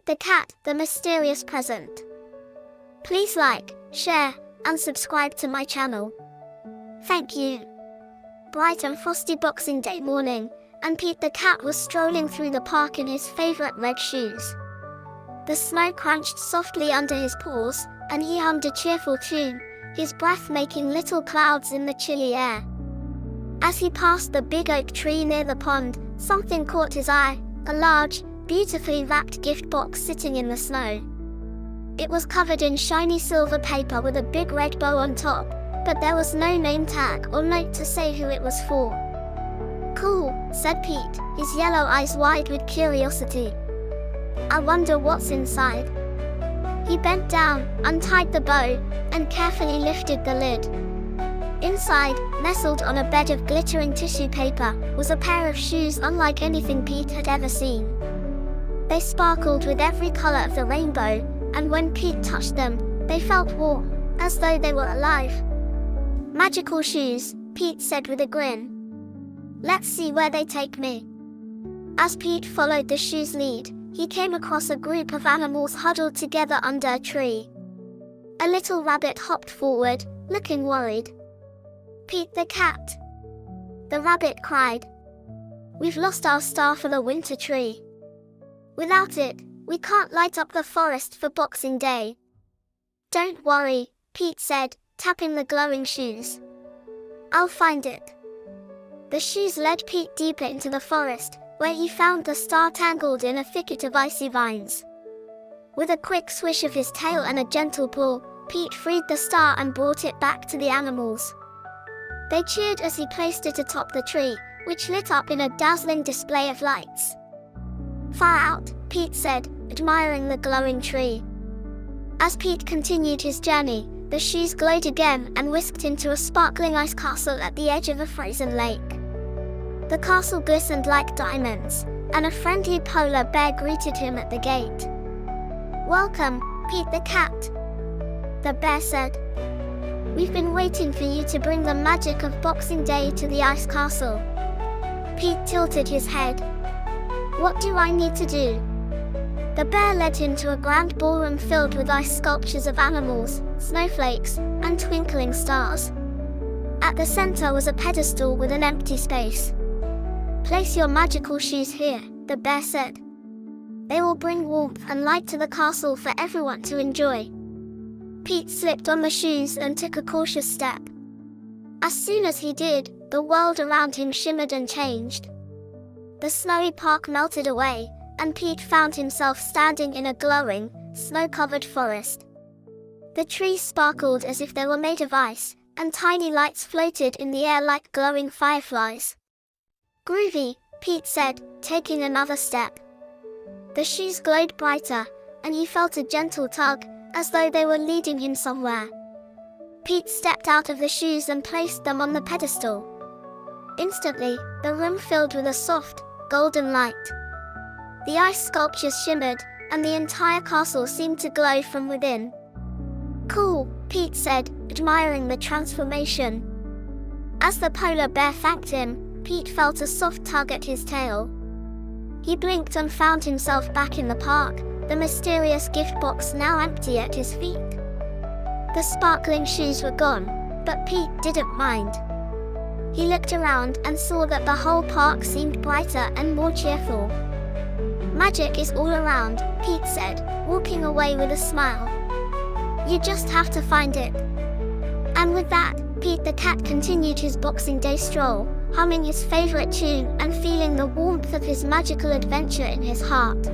the cat, the mysterious present. Please like, share, and subscribe to my channel. Thank you. Bright and frosty Boxing Day morning, and Pete the cat was strolling through the park in his favorite red shoes. The snow crunched softly under his paws, and he hummed a cheerful tune, his breath making little clouds in the chilly air. As he passed the big oak tree near the pond, something caught his eye, a large, beautifully wrapped gift box sitting in the snow. It was covered in shiny silver paper with a big red bow on top, but there was no name tag or note to say who it was for. "Cool," said Pete, his yellow eyes wide with curiosity. "I wonder what's inside." He bent down, untied the bow, and carefully lifted the lid. Inside, nestled on a bed of glittering tissue paper, was a pair of shoes unlike anything Pete had ever seen. They sparkled with every color of the rainbow, and when Pete touched them, they felt warm, as though they were alive. "Magical shoes," Pete said with a grin. "Let's see where they take me." As Pete followed the shoes' lead, he came across a group of animals huddled together under a tree. A little rabbit hopped forward, looking worried. "Pete the cat," the rabbit cried. "We've lost our star for the winter tree. Without it, we can't light up the forest for Boxing Day." "Don't worry," Pete said, tapping the glowing shoes. "I'll find it." The shoes led Pete deeper into the forest, where he found the star tangled in a thicket of icy vines. With a quick swish of his tail and a gentle pull, Pete freed the star and brought it back to the animals. They cheered as he placed it atop the tree, which lit up in a dazzling display of lights. "Far out," Pete said, admiring the glowing tree. As Pete continued his journey, the shoes glowed again and whisked into a sparkling ice castle at the edge of a frozen lake. The castle glistened like diamonds, and a friendly polar bear greeted him at the gate. "Welcome, Pete the cat," the bear said. "We've been waiting for you to bring the magic of Boxing Day to the ice castle." Pete tilted his head. "What do I need to do?" The bear led him to a grand ballroom filled with ice sculptures of animals, snowflakes, and twinkling stars. At the center was a pedestal with an empty space. "Place your magical shoes here," the bear said. "They will bring warmth and light to the castle for everyone to enjoy." Pete slipped on the shoes and took a cautious step. As soon as he did, the world around him shimmered and changed. The snowy park melted away, and Pete found himself standing in a glowing, snow-covered forest. The trees sparkled as if they were made of ice, and tiny lights floated in the air like glowing fireflies. "Groovy," Pete said, taking another step. The shoes glowed brighter, and he felt a gentle tug, as though they were leading him somewhere. Pete stepped out of the shoes and placed them on the pedestal. Instantly, the room filled with a soft, golden light. The ice sculptures shimmered, and the entire castle seemed to glow from within. "Cool," Pete said, admiring the transformation. As the polar bear thanked him, Pete felt a soft tug at his tail. He blinked and found himself back in the park, the mysterious gift box now empty at his feet. The sparkling shoes were gone, but Pete didn't mind. He looked around and saw that the whole park seemed brighter and more cheerful. "Magic is all around," Pete said, walking away with a smile. "You just have to find it." And with that, Pete the cat continued his Boxing Day stroll, humming his favorite tune and feeling the warmth of his magical adventure in his heart.